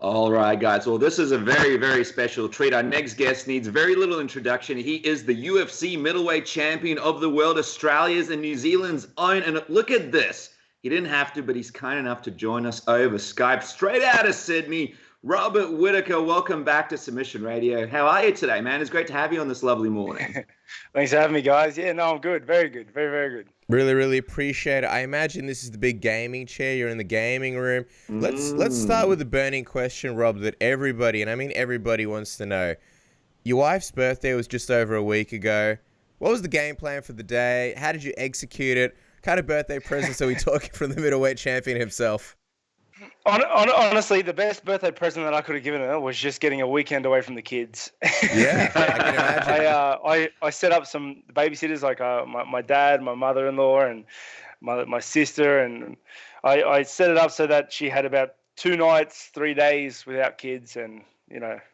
All right, guys. Well, this is a very, very special treat. Our next guest needs very little introduction. He is the UFC middleweight champion of the world, Australia's and New Zealand's own. And look at this. He didn't have to, but he's kind enough to join us over Skype straight out of Sydney. Robert Whittaker, welcome back to Submission Radio. How are you today, man? It's great to have you on this lovely morning. Thanks for having me, guys. Yeah, no, I'm good. Very good. Very, very good. Really, really appreciate it. I imagine this is the big gaming chair. You're in the gaming room. Let's start with the burning question, Rob, that everybody, and I mean everybody, wants to know. Your wife's birthday was just over a week ago. What was the game plan for the day? How did you execute it? What kind of birthday presents are we talking from the middleweight champion himself? Honestly, the best birthday present that I could have given her was just getting a weekend away from the kids. Yeah, I can imagine. I set up some babysitters, like my dad, my mother-in-law, and my sister, and I set it up so that she had about 2 nights, 3 days without kids, and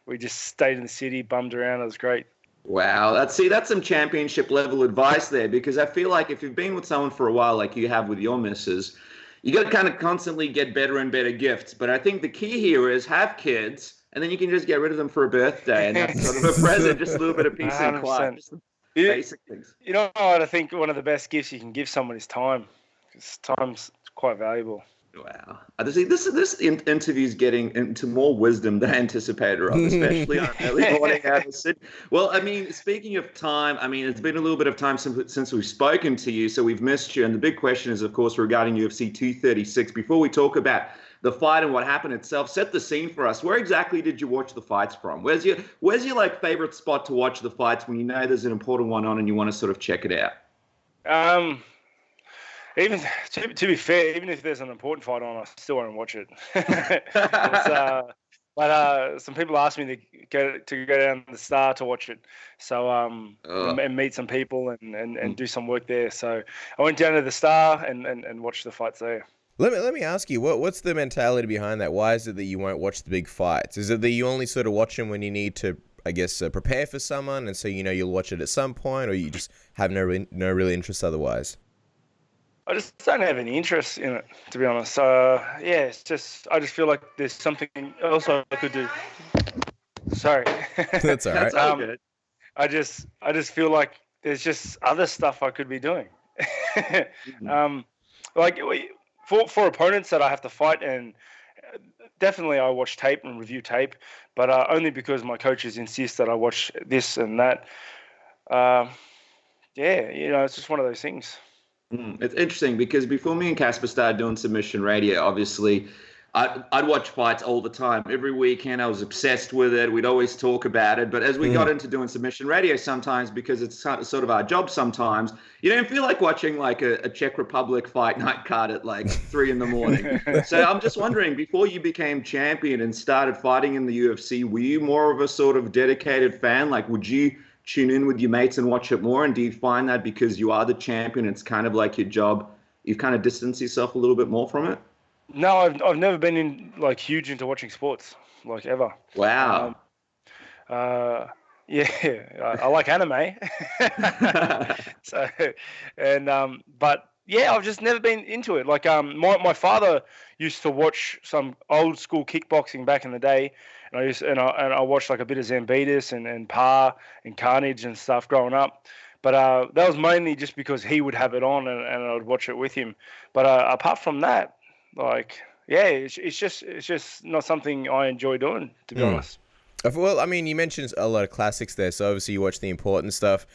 we just stayed in the city, bummed around. It was great. Wow. That's some championship level advice there, because I feel like if you've been with someone for a while, like you have with your missus, you got to kind of constantly get better and better gifts. But I think the key here is have kids, and then you can just get rid of them for a birthday, and that's sort of a present, just a little bit of peace and quiet. Just the basic things. You know what? I think one of the best gifts you can give someone is time, because time's quite valuable. Wow. This interview is getting into more wisdom than I anticipated, Rob, especially on early morning out of Sydney. Well, I mean, speaking of time, I mean, it's been a little bit of time since we've spoken to you, so we've missed you. And the big question is, of course, regarding UFC 236. Before we talk about the fight and what happened itself, set the scene for us. Where exactly did you watch the fights from? Where's your like favorite spot to watch the fights when you know there's an important one on and you want to sort of check it out? Even to be fair, even if there's an important fight on, I still won't watch it. But some people asked me to go down to the Star to watch it, so and meet some people and do some work there. So I went down to the Star and watched the fights there. Let me ask you, what's the mentality behind that? Why is it that you won't watch the big fights? Is it that you only sort of watch them when you need to, I guess, prepare for someone, and so you'll watch it at some point, or you just have no real interest otherwise? I just don't have any interest in it, to be honest. It's just I just feel like there's something else I could do. Sorry. That's all right. That's all good. I just feel like there's just other stuff I could be doing. Like for opponents that I have to fight, and definitely I watch tape and review tape, but only because my coaches insist that I watch this and that. It's just one of those things. It's interesting because before me and Casper started doing Submission Radio, obviously, I'd watch fights all the time. Every weekend, I was obsessed with it. We'd always talk about it. But as we got into doing Submission Radio sometimes, because it's sort of our job sometimes, you don't feel like watching like a Czech Republic fight night card at like 3 a.m. So I'm just wondering, before you became champion and started fighting in the UFC, were you more of a sort of dedicated fan? Like, would you tune in with your mates and watch it more? And do you find that because you are the champion, it's kind of like your job, you've kind of distanced yourself a little bit more from it? No, I've never been huge into watching sports, like, ever. Wow. I like anime. But yeah, I've just never been into it. Like, my father used to watch some old school kickboxing back in the day, and I watched like a bit of Zambitis and Pa and Carnage and stuff growing up. But that was mainly just because he would have it on and I would watch it with him. But apart from that, it's just not something I enjoy doing, to be honest. Well, I mean, you mentioned a lot of classics there, so obviously you watch the important stuff.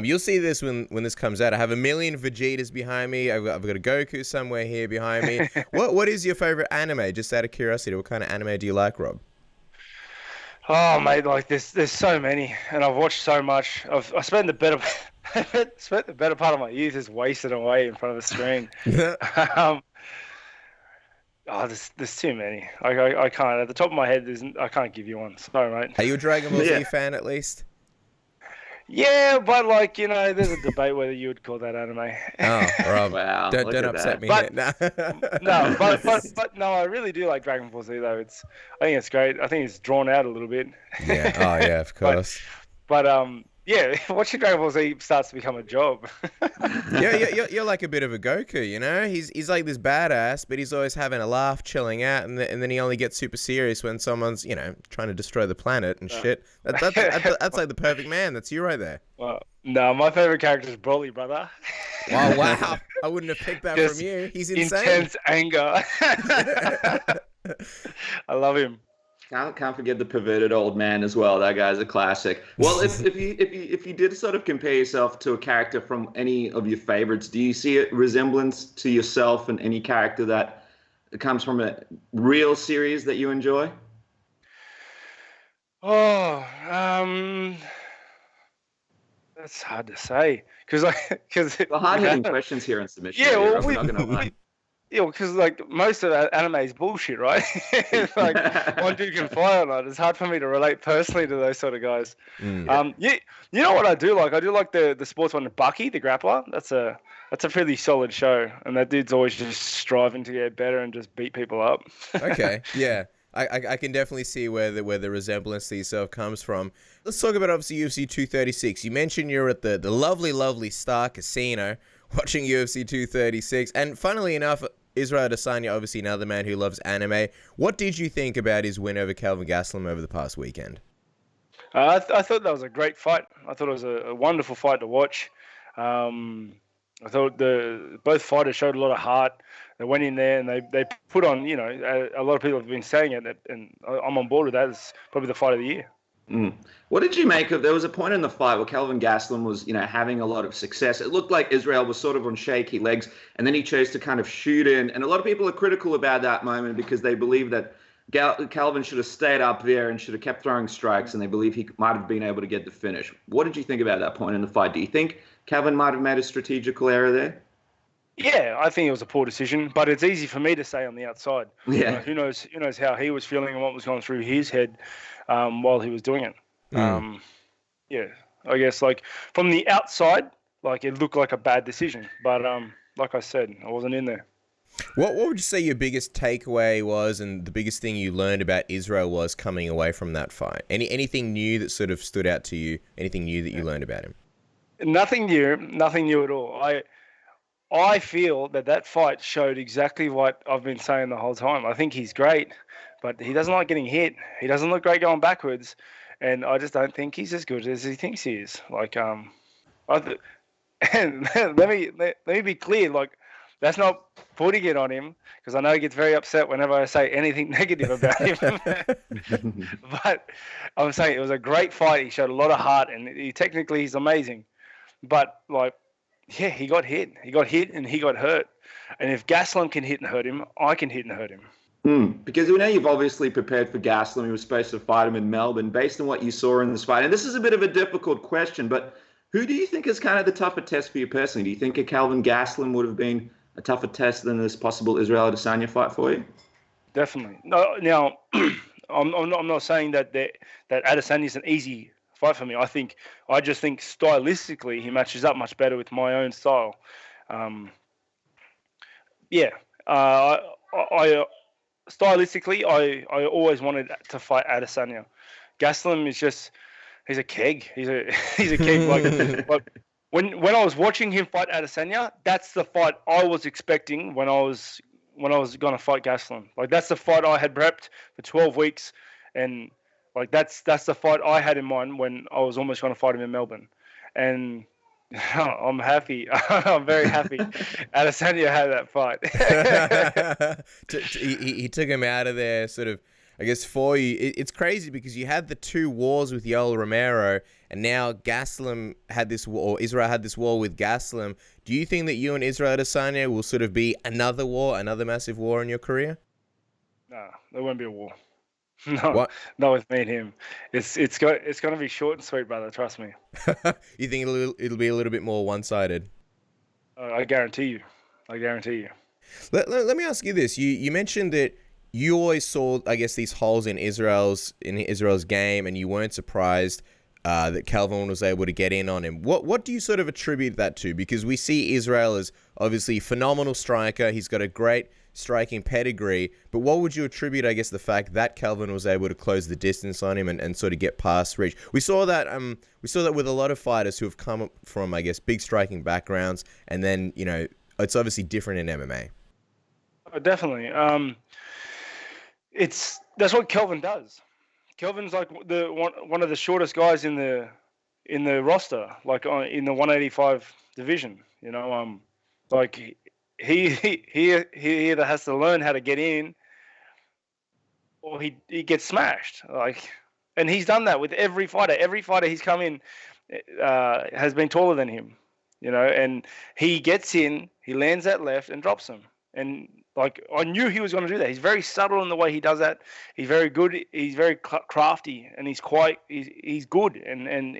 You'll see this when this comes out. I have a million Vegetas behind me. I've got a Goku somewhere here behind me. What is your favorite anime? Just out of curiosity, what kind of anime do you like, Rob? Oh, mate, like there's so many, and I've watched so much. I spent the better part of my youth just wasted away in front of the screen. There's too many. I can't. At the top of my head, I can't give you one. Sorry, mate. Are you a Dragon Ball Z fan at least? Yeah, but there's a debate whether you would call that anime. Oh, Rob, wow! Don't upset me. But I really do like Dragon Ball Z though. I think it's great. I think it's drawn out a little bit. Yeah. Oh, yeah. Of course. But Yeah, watching Dragon Ball Z starts to become a job. Yeah, you're like a bit of a Goku, you know? He's like this badass, but he's always having a laugh, chilling out, and then he only gets super serious when someone's, you know, trying to destroy the planet and shit. That's like the perfect man. That's you right there. Well, no, my favorite character is Broly, brother. Oh, wow. I wouldn't have picked that Just from you. He's insane. Intense anger. I love him. Can't forget the perverted old man as well. That guy's a classic. Well, if you did sort of compare yourself to a character from any of your favorites, do you see a resemblance to yourself and any character that comes from a real series that you enjoy? Oh, that's hard to say because The hard-hitting questions here on submission. Yeah, well, we're not gonna lie. Yeah, because like most of anime is bullshit, right? Like one dude can fly or not. It's hard for me to relate personally to those sort of guys. Yeah, you know what I do like? I do like the sports one, Bucky, the grappler. That's a pretty solid show, and that dude's always just striving to get better and just beat people up. Okay, yeah. I can definitely see where the resemblance to yourself comes from. Let's talk about obviously UFC 236. You mentioned you're at the lovely Star Casino watching UFC 236, and funnily enough, Israel Adesanya, obviously another man who loves anime. What did you think about his win over Kelvin Gastelum over the past weekend? I thought that was a great fight. I thought it was a wonderful fight to watch. I thought both fighters showed a lot of heart. They went in there and they put on, you know, a lot of people have been saying it, and I'm on board with that. It's probably the fight of the year. What did you make of? There was a point in the fight where Kelvin Gastelum was, you know, having a lot of success. It looked like Israel was sort of on shaky legs, and then he chose to kind of shoot in. And a lot of people are critical about that moment because they believe that Kelvin should have stayed up there and should have kept throwing strikes, and they believe he might have been able to get the finish. What did you think about that point in the fight? Do you think Kelvin might have made a strategical error there? Yeah, I think it was a poor decision, but it's easy for me to say on the outside. Yeah. Who knows how he was feeling and what was going through his head while he was doing it. Yeah, I guess like from the outside, like it looked like a bad decision, but like I said, I wasn't in there. What would you say your biggest takeaway was, and the biggest thing you learned about Israel was coming away from that fight? Anything new that sort of stood out to you? Anything new that you learned about him? Nothing new at all. I feel that fight showed exactly what I've been saying the whole time. I think he's great, but he doesn't like getting hit. He doesn't look great going backwards, and I just don't think he's as good as he thinks he is. Like, and let me be clear. Like, that's not putting it on him because I know he gets very upset whenever I say anything negative about him. But I'm saying it was a great fight. He showed a lot of heart, and he's amazing. But like, yeah, he got hit. He got hit and he got hurt. And if Gastelum can hit and hurt him, I can hit and hurt him. Because we know you've obviously prepared for Gastelum. You were supposed to fight him in Melbourne. Based on what you saw in this fight, and this is a bit of a difficult question, but who do you think is kind of the tougher test for you personally? Do you think a Kelvin Gastelum would have been a tougher test than this possible Israel Adesanya fight for you? Definitely. No, now, I'm not saying that Adesanya is an easy fight for me. I just think stylistically he matches up much better with my own style. Stylistically, I always wanted to fight Adesanya. Gastelum is he's a keg. He's a keg. Like when I was watching him fight Adesanya, that's the fight I was expecting when I was gonna fight Gastelum. Like that's the fight I had prepped for 12 weeks, and like that's the fight I had in mind when I was almost going to fight him in Melbourne, and I'm happy. I'm very happy. Adesanya had that fight. He took him out of there, sort of, I guess, for you. It's crazy because you had the two wars with Yoel Romero, and now Gastelum had this war, or Israel had this war with Gastelum. Do you think that you and Israel Adesanya will sort of be another war, another massive war in your career? No, there won't be a war. No, not with me and him. It's going to be short and sweet, brother. Trust me. You think it'll be a little bit more one-sided? I guarantee you. Let me ask you this. You mentioned that you always saw, I guess, these holes in Israel's game, and you weren't surprised that Kelvin was able to get in on him. What do you sort of attribute that to? Because we see Israel as obviously a phenomenal striker. He's got a great striking pedigree. But what would you attribute, I guess, the fact that Kelvin was able to close the distance on him and sort of get past reach? We saw that with a lot of fighters who have come from, I guess, big striking backgrounds, and then, you know, it's obviously different in MMA. Oh, definitely. That's what Kelvin does. Kelvin's like one of the shortest guys in the roster, like in the 185 division. You know, like he either has to learn how to get in, or he gets smashed. Like, and he's done that with every fighter. Every fighter he's come in has been taller than him. You know, and he gets in, he lands that left and drops him. And like, I knew he was going to do that. He's very subtle in the way he does that. He's very good. He's very crafty, and he's good, and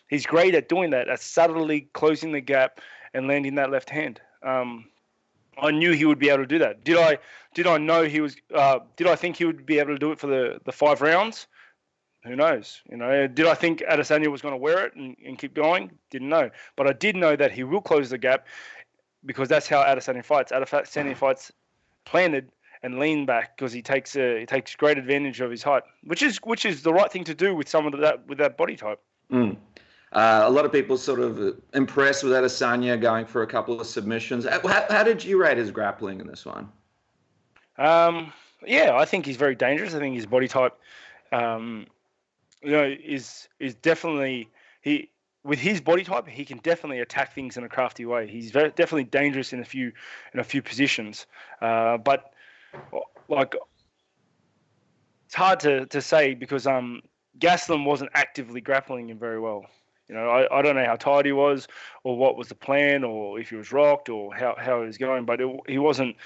he's great at doing that, at subtly closing the gap and landing that left hand. I knew he would be able to do that. Did I know he was? Did I think he would be able to do it for the 5 rounds? Who knows? You know, did I think Adesanya was going to wear it and keep going? Didn't know, but I did know that he will close the gap, because that's how Adesanya fights. Adesanya fights planted and lean back, because he takes great advantage of his height, which is the right thing to do with someone with that body type. A lot of people sort of impressed with Adesanya going for a couple of submissions. How did you rate his grappling in this one? Yeah, I think he's very dangerous. I think his body type, is definitely with his body type, he can definitely attack things in a crafty way. He's definitely dangerous in a few positions. But like, it's hard to say, because Gastelum wasn't actively grappling him very well. You know, I don't know how tired he was, or what was the plan, or if he was rocked, or how he was going. But he wasn't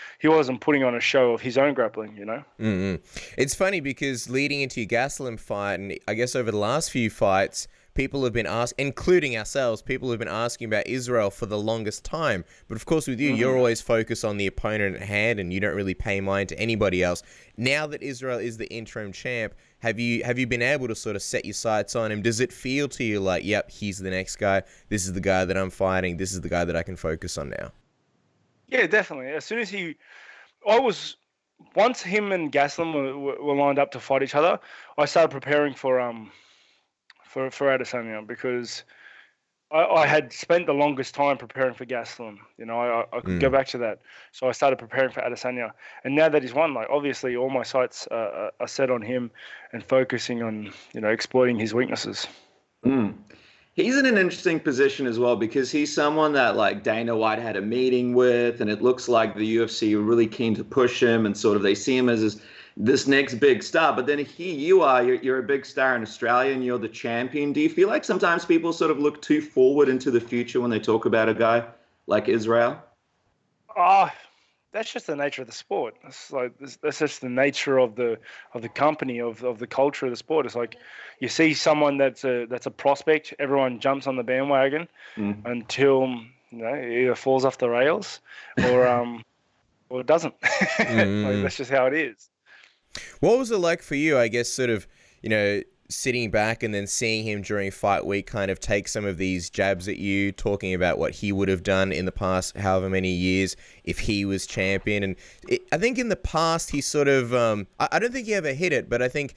putting on a show of his own grappling. You know. Mm-hmm. It's funny, because leading into your Gastelum fight, and I guess over the last few fights, people have been asking, including ourselves, people have been asking about Israel for the longest time. But of course, with you, you're always focused on the opponent at hand, and you don't really pay mind to anybody else. Now that Israel is the interim champ, have you been able to sort of set your sights on him? Does it feel to you like, yep, he's the next guy, this is the guy that I'm fighting, this is the guy that I can focus on now? Yeah, definitely. As soon as once him and Gastelum were lined up to fight each other, I started preparing for Adesanya, because I had spent the longest time preparing for Gastelum. You know, I could go back to that. So I started preparing for Adesanya. And now that he's won, like, obviously all my sights are set on him and focusing on, you know, exploiting his weaknesses. He's in an interesting position as well, because he's someone that, like, Dana White had a meeting with, and it looks like the UFC are really keen to push him, and sort of they see him as this next big star. But then you're a big star in Australia, and you're the champion. Do you feel like sometimes people sort of look too forward into the future when they talk about a guy like Israel? That's just the nature of the sport. That's just the nature of the company, of the culture of the sport. It's like, you see someone that's a prospect, everyone jumps on the bandwagon until, you know, it either falls off the rails or it doesn't. Like, that's just how it is. What was it like for you, I guess, sort of, you know, sitting back and then seeing him during fight week kind of take some of these jabs at you, talking about what he would have done in the past however many years if he was champion? And I think in the past he sort of, I don't think he ever hit it, but I think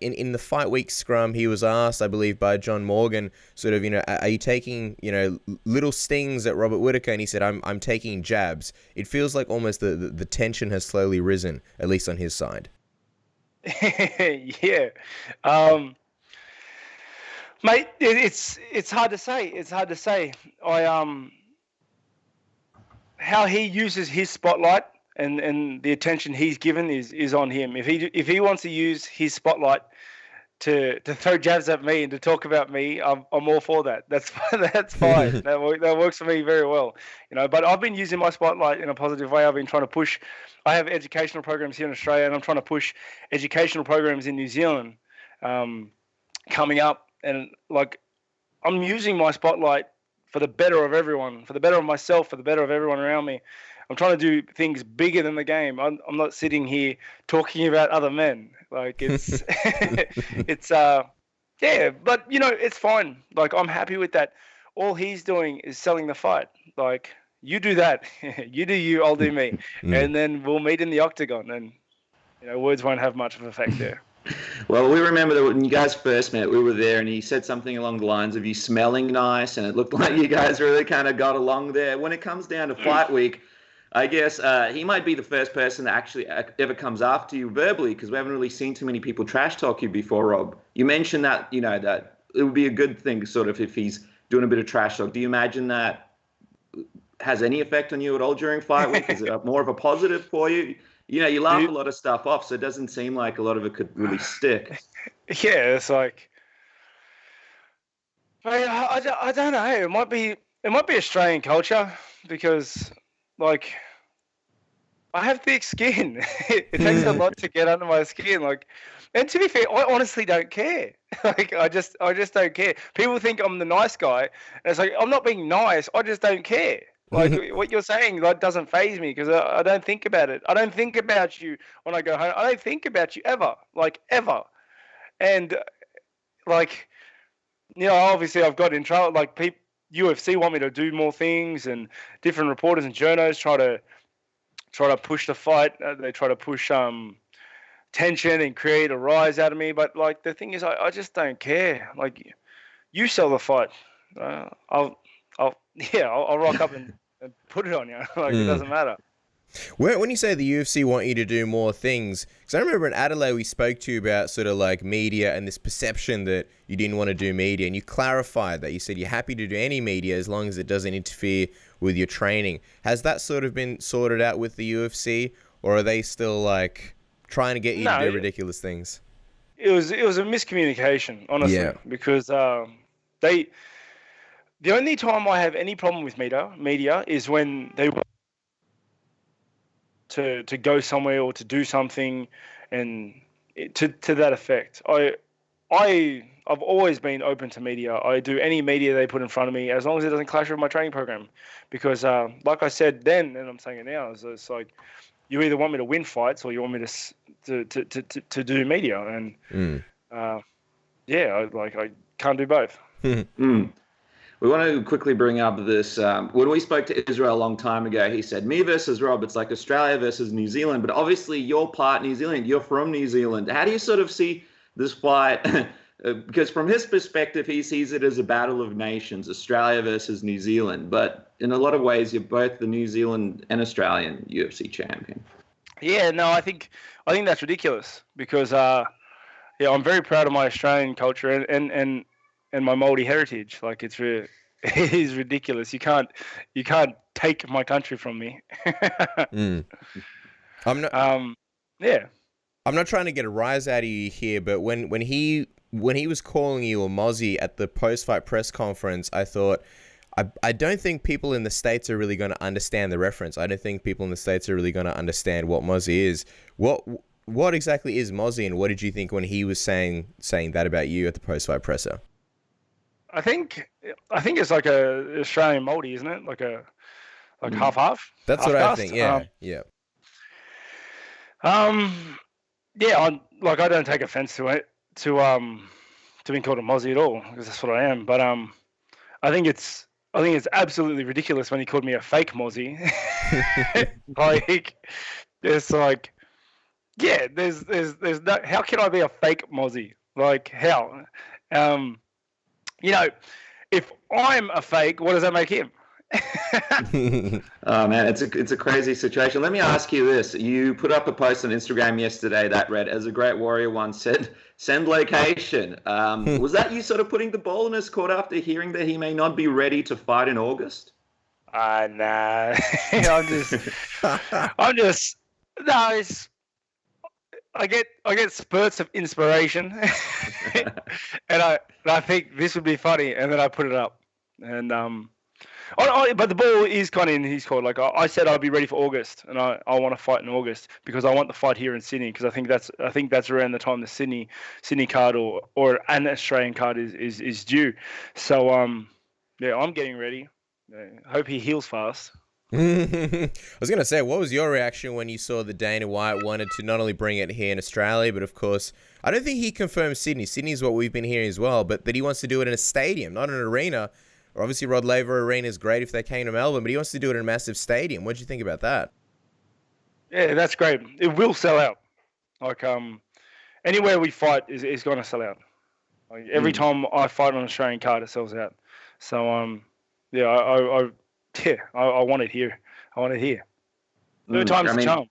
in the fight week scrum he was asked, I believe, by John Morgan, sort of, you know, are you taking, you know, little stings at Robert Whittaker? And he said, I'm taking jabs. It feels like almost the tension has slowly risen, at least on his side. Yeah, mate, it's hard to say. It's hard to say. How he uses his spotlight and the attention he's given is on him. If he wants to use his spotlight to throw jabs at me and to talk about me, I'm all for that. That's fine. That works for me very well. You know, but I've been using my spotlight in a positive way. I've been trying to push. I have educational programs here in Australia, and I'm trying to push educational programs in New Zealand coming up. And like, I'm using my spotlight for the better of everyone, for the better of myself, for the better of everyone around me. I'm trying to do things bigger than the game. I'm not sitting here talking about other men. Like, it's yeah, but you know, it's fine. Like, I'm happy with that. All he's doing is selling the fight. Like, You do that. You do you. I'll do me. And then we'll meet in the octagon. And words won't have much of an effect there. Well, we remember that when you guys first met, we were there, and he said something along the lines of you smelling nice, and it looked like you guys really kind of got along there. When it comes down to fight week, I guess he might be the first person that actually ever comes after you verbally, because we haven't really seen too many people trash talk you before, Rob. You mentioned that, that it would be a good thing, sort of, if he's doing a bit of trash talk. Do you imagine that has any effect on you at all during fight week? Is it more of a positive for you? You laugh a lot of stuff off, so it doesn't seem like a lot of it could really stick. Yeah, it's like, I don't know. It might be Australian culture, because, like, I have thick skin. It takes a lot to get under my skin. Like, and to be fair, I honestly don't care. Like, I just don't care. People think I'm the nice guy, and it's like, I'm not being nice. I just don't care. Like, what you're saying, that doesn't faze me, because I don't think about it. I don't think about you when I go home. I don't think about you ever. Like, ever. And, like, obviously I've got in trouble. Like, UFC want me to do more things, and different reporters and journos try to push the fight. They try to push tension and create a rise out of me. But, like, the thing is, I just don't care. Like, you sell the fight. I'll rock up and put it on you. Like, it doesn't matter. When you say the UFC want you to do more things, because I remember in Adelaide we spoke to you about sort of like media and this perception that you didn't want to do media, and you clarified that. You said you're happy to do any media as long as it doesn't interfere with your training. Has that sort of been sorted out with the UFC, or are they still like trying to get you to do ridiculous things? It was a miscommunication, honestly, because the only time I have any problem with media is when they want to go somewhere or to do something, and to that effect. I've always been open to media. I do any media they put in front of me, as long as it doesn't clash with my training program. Because, like I said then, and I'm saying it now, it's like, you either want me to win fights or you want me to do media, and I can't do both. We want to quickly bring up this. When we spoke to Israel a long time ago, he said, me versus Rob, it's like Australia versus New Zealand. But obviously, you're part New Zealand. You're from New Zealand. How do you sort of see this fight? Because from his perspective, he sees it as a battle of nations, Australia versus New Zealand. But in a lot of ways, you're both the New Zealand and Australian UFC champion. Yeah, no, I think that's ridiculous, because I'm very proud of my Australian culture and my Māori heritage. Like, it is ridiculous. You can't take my country from me. I'm not. I'm not trying to get a rise out of you here, but when he was calling you a Mozzie at the post-fight press conference, I thought, I don't think people in the States are really going to understand the reference. I don't think people in the States are really going to understand what Mozzie is. What exactly is Mozzie, and what did you think when he was saying that about you at the post-fight presser? I think it's like a Australian Māori, isn't it? Like half-half. That's half what cast. I think. Yeah. I don't take offense to it, to being called a Mozzie at all, because that's what I am. But I think it's absolutely ridiculous when he called me a fake Mozzie. Like, it's like, there's no, how can I be a fake Mozzie? Like, how? If I'm a fake, what does that make him? Oh man, it's a crazy situation. Let me ask you this: you put up a post on Instagram yesterday that read, "As a great warrior once said, send location." Was that you sort of putting the ball in his court after hearing that he may not be ready to fight in August? Nah. I get spurts of inspiration, and I think this would be funny, and then I put it up, and but the ball is kind of in his court. Like, I said, I'll be ready for August, and I want to fight in August, because I want the fight here in Sydney, because I think that's around the time the Sydney card or an Australian card is due. So I'm getting ready. Hope he heals fast. I was going to say, what was your reaction when you saw that Dana White wanted to not only bring it here in Australia, but of course, I don't think he confirmed Sydney. Sydney's what we've been hearing as well, but that he wants to do it in a stadium, not an arena. Or obviously Rod Laver Arena is great if they came to Melbourne, but he wants to do it in a massive stadium. What do you think about that? Yeah, that's great. It will sell out. Like anywhere we fight is going to sell out. Like, every time I fight on an Australian card, it sells out. So yeah, I want it here. I want it here. Third time's the charm.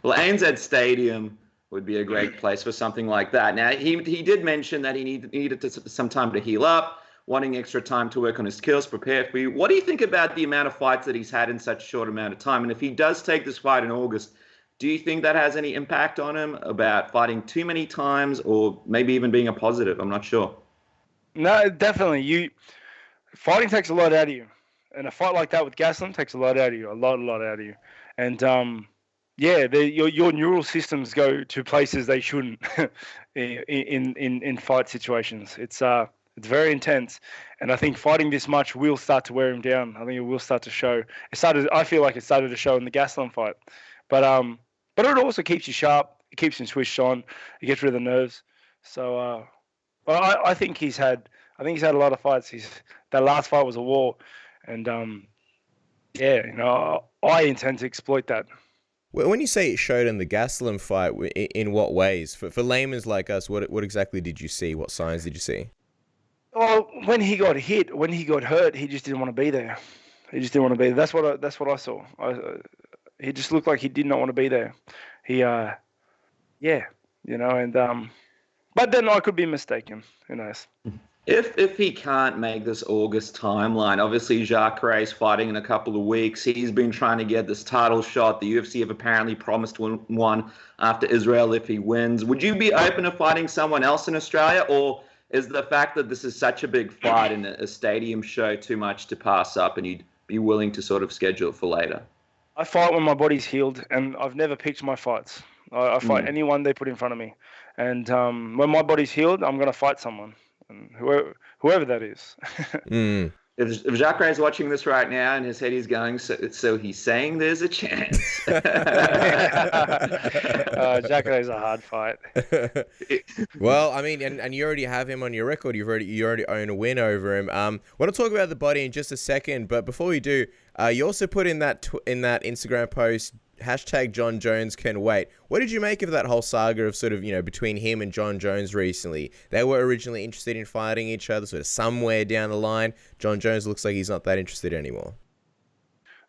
Well, ANZ Stadium would be a great place for something like that. Now, he did mention that he needed some time to heal up, wanting extra time to work on his skills, prepare for you. What do you think about the amount of fights that he's had in such a short amount of time? And if he does take this fight in August, do you think that has any impact on him about fighting too many times or maybe even being a positive? I'm not sure. No, definitely. Fighting takes a lot out of you. And a fight like that with Gastelum takes a lot out of you, a lot out of you. And yeah, your neural systems go to places they shouldn't in fight situations. It's very intense, and I think fighting this much will start to wear him down. I think it will start to show. I feel like it started to show in the Gastelum fight, but it also keeps you sharp. It keeps him switched on. It gets rid of the nerves. So, well, I think he's had a lot of fights. That last fight was a war, and yeah, I intend to exploit that. When you say it showed in the Gastelum fight, in what ways? For laymen's like us, what exactly did you see? What signs did you see? Well, when he got hurt, he just didn't want to be there. He just didn't want to be there. That's what I saw. He just looked like he did not want to be there. But then I could be mistaken. Who knows? If he can't make this August timeline, obviously Jacare is fighting in a couple of weeks. He's been trying to get this title shot. The UFC have apparently promised one after Israel if he wins. Would you be open to fighting someone else in Australia, or is the fact that this is such a big fight in a stadium show too much to pass up, and you'd be willing to sort of schedule it for later? I fight when my body's healed, and I've never picked my fights. I fight anyone they put in front of me. And when my body's healed, I'm going to fight someone. And whoever that is. If Jacare is watching this right now in his head, he's going, so he's saying there's a chance. Jacare is a hard fight. Well, I mean, and you already have him on your record. You already own a win over him. I want to talk about the body in just a second, but before we do, you also put in that Instagram post, #Jon Jones can wait. What did you make of that whole saga of sort of, between him and Jon Jones recently? They were originally interested in fighting each other, sort of somewhere down the line. Jon Jones looks like he's not that interested anymore.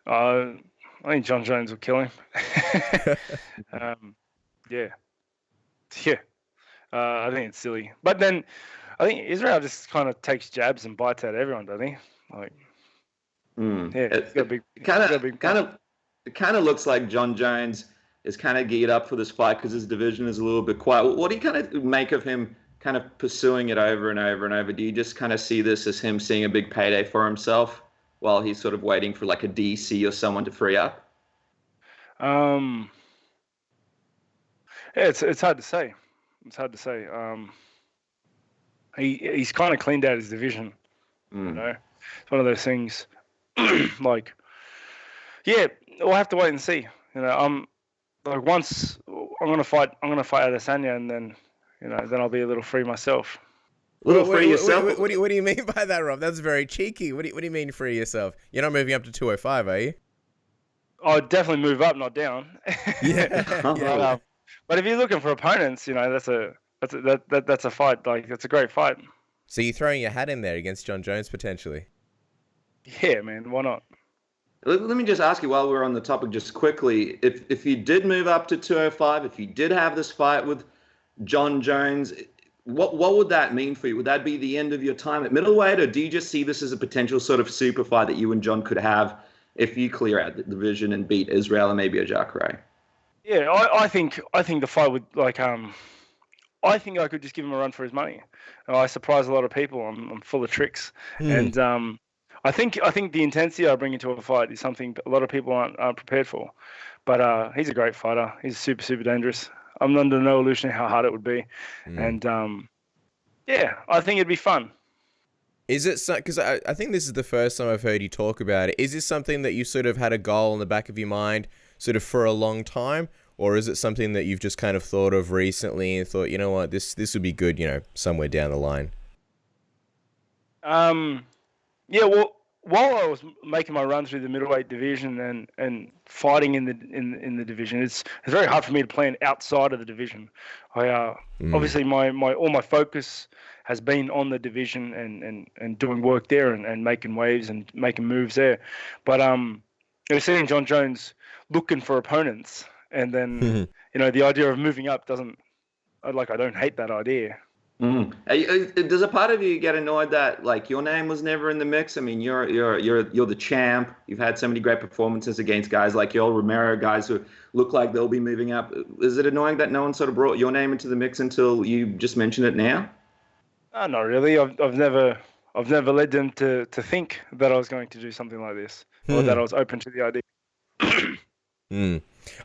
I think Jon Jones will kill him. Yeah. I think it's silly. But then I think Israel just kind of takes jabs and bites at everyone, doesn't he? Like, yeah, it's got a big It kind of looks like Jon Jones is kind of geared up for this fight because his division is a little bit quiet. What do you kind of make of him kind of pursuing it over and over and over? Do you just kind of see this as him seeing a big payday for himself while he's sort of waiting for like a DC or someone to free up? Yeah, it's hard to say. It's hard to say. He's kind of cleaned out his division. It's one of those things. Like, yeah, we'll have to wait and see. Once I'm gonna fight Adesanya, and then then I'll be a little free myself. Free yourself? What do you mean by that, Rob? That's very cheeky. What do you mean free yourself? You're not moving up to 205, are you? I'll definitely move up, not down. Yeah. But if you're looking for opponents, that's a fight. Like, that's a great fight. So you're throwing your hat in there against Jon Jones potentially? Yeah, man. Why not? Let me just ask you while we're on the topic just quickly, if you did move up to 205, if you did have this fight with Jon Jones, what would that mean for you? Would that be the end of your time at middleweight, or do you just see this as a potential sort of super fight that you and Jon could have if you clear out the division and beat Israel and maybe a Jacare? Yeah, I think the fight would I think I could just give him a run for his money. I surprise a lot of people. I'm full of tricks, and I think the intensity I bring into a fight is something a lot of people aren't prepared for. But he's a great fighter. He's super, super dangerous. I'm under no illusion how hard it would be. And yeah, I think it'd be fun. Is it because I think this is the first time I've heard you talk about it. Is this something that you sort of had a goal in the back of your mind sort of for a long time? Or is it something that you've just kind of thought of recently and thought, you know what, this would be good, somewhere down the line? Yeah, well, while I was making my run through the middleweight division and fighting in the division, it's very hard for me to plan outside of the division. I obviously my all my focus has been on the division and doing work there and making waves and making moves there. But seeing Jon Jones looking for opponents, and then the idea of moving up doesn't, I don't hate that idea. Does a part of you get annoyed that like your name was never in the mix? I mean, you're the champ. You've had so many great performances against guys like Yoel Romero, guys who look like they'll be moving up. Is it annoying that no one sort of brought your name into the mix until you just mentioned it now? Not really. I've never led them to think that I was going to do something like this or that I was open to the idea.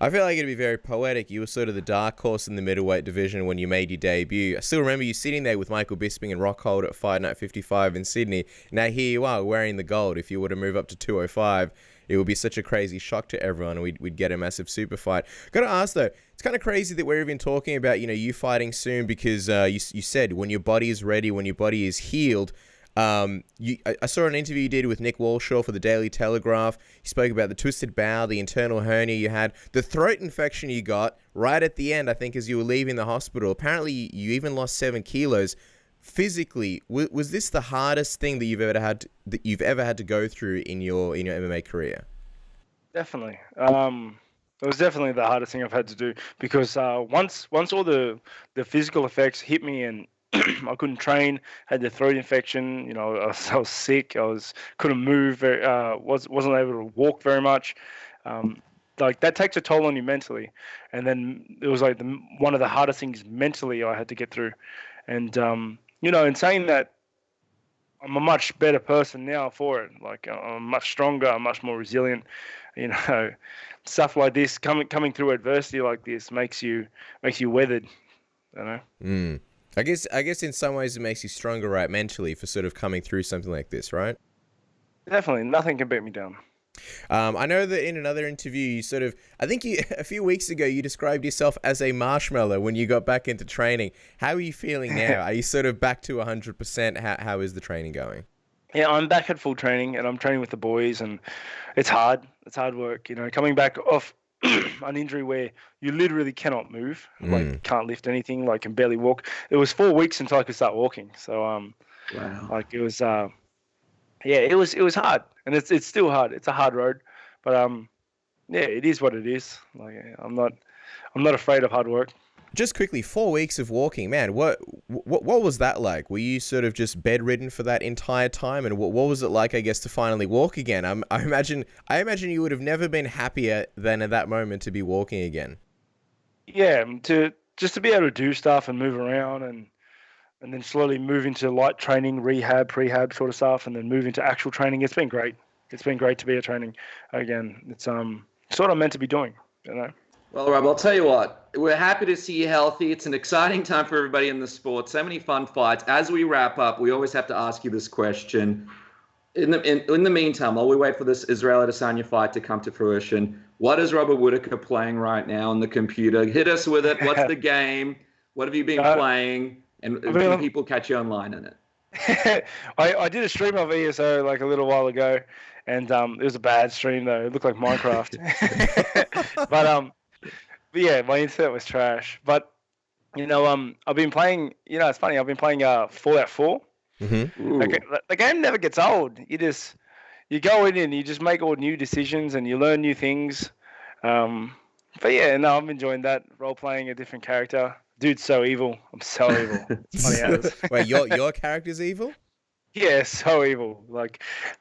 I feel like it'd be very poetic. You were sort of the dark horse in the middleweight division when you made your debut. I still remember you sitting there with Michael Bisping and Rockhold at Fight Night 55 in Sydney. Now here you are wearing the gold. If you were to move up to 205, it would be such a crazy shock to everyone, and we'd get a massive super fight. Got to ask though, it's kind of crazy that we're even talking about you fighting soon because you said when your body is ready, when your body is healed. I saw an interview you did with Nick Walshaw for the Daily Telegraph. You spoke about the twisted bowel, the internal hernia you had, the throat infection you got right at the end, I think, as you were leaving the hospital. Apparently, you even lost 7 kilos. Physically, was this the hardest thing that you've ever had to go through in your MMA career? Definitely. It was definitely the hardest thing I've had to do because once all the physical effects hit me and I couldn't train, had the throat infection. I was sick. Couldn't move. Wasn't able to walk very much. That takes a toll on you mentally. And then it was like one of the hardest things mentally I had to get through. And in saying that, I'm a much better person now for it. Like I'm much stronger. I'm much more resilient. Stuff like this coming through adversity like this makes you weathered. I guess in some ways it makes you stronger, right, mentally for sort of coming through something like this, right? Definitely. Nothing can beat me down. I know that in another interview, a few weeks ago, you described yourself as a marshmallow when you got back into training. How are you feeling now? Are you sort of back to 100%? How is the training going? Yeah, I'm back at full training and I'm training with the boys and it's hard. It's hard work, coming back off an injury where you literally cannot move, can't lift anything, can barely walk. It was 4 weeks until I could start walking. So, wow. It was, it was hard, and it's still hard. It's a hard road, but it is what it is. I'm not afraid of hard work. Just quickly, 4 weeks of walking, man. What was that like? Were you sort of just bedridden for that entire time? And what was it like, I guess, to finally walk again? I imagine you would have never been happier than at that moment to be walking again. Yeah, to be able to do stuff and move around and then slowly move into light training, rehab, prehab sort of stuff, and then move into actual training. It's been great. It's been great to be at training again. It's what I'm meant to be doing, Well, Rob, I'll tell you what. We're happy to see you healthy. It's an exciting time for everybody in the sport. So many fun fights. As we wrap up, we always have to ask you this question. In the meantime, while we wait for this Israel Adesanya fight to come to fruition, what is Robert Whittaker playing right now on the computer? Hit us with it. What's the game? What have you been playing? And can people catch you online in it? I did a stream of ESO a little while ago, and it was a bad stream though. It looked like Minecraft. But yeah, my internet was trash. But I've been playing. It's funny. I've been playing Fallout 4. Mm-hmm. The game never gets old. You go in and you just make all new decisions and you learn new things. But yeah, no, I'm enjoying that role playing a different character. Dude's so evil. I'm so evil. It's funny as. Wait, your character's evil? Yeah, so evil.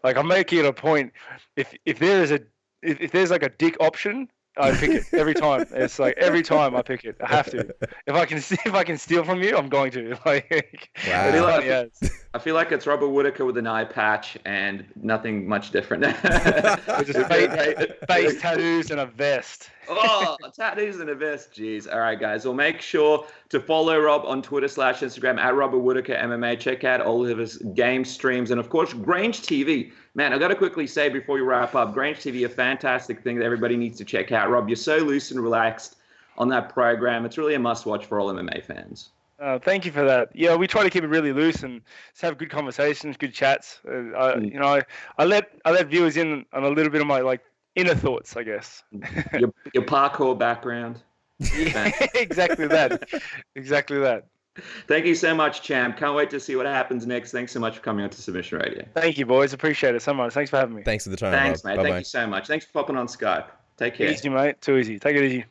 I'm making it a point. If there's a dick option, I pick it every time. It's every time I pick it. I have to. If I can steal from you, I'm going to. Wow. I feel like it's Robert Whittaker with an eye patch and nothing much different. Just face tattoos and a vest. Oh, tattoos and a vest. Jeez. All right, guys. Well, make sure to follow Rob on Twitter/Instagram at Robert Whittaker MMA. Check out all of his game streams. And, of course, Grange TV. Man, I got to quickly say before you wrap up, Grange TV, a fantastic thing that everybody needs to check out. Rob, you're so loose and relaxed on that program. It's really a must-watch for all MMA fans. Thank you for that. Yeah, we try to keep it really loose and just have good conversations, good chats. You know, I let viewers in on a little bit of my like inner thoughts, I guess. Your parkour background. Yeah, exactly that. Exactly that. Thank you so much, champ. Can't wait to see what happens next. Thanks so much for coming on to Submission Radio. Thank you, boys. Appreciate it so much. Thanks for having me. Thanks for the time, Thanks, Rob. mate. Bye-bye. Thank you so much. Thanks for popping on Skype. Take care. Easy, mate. Too easy. Take it easy.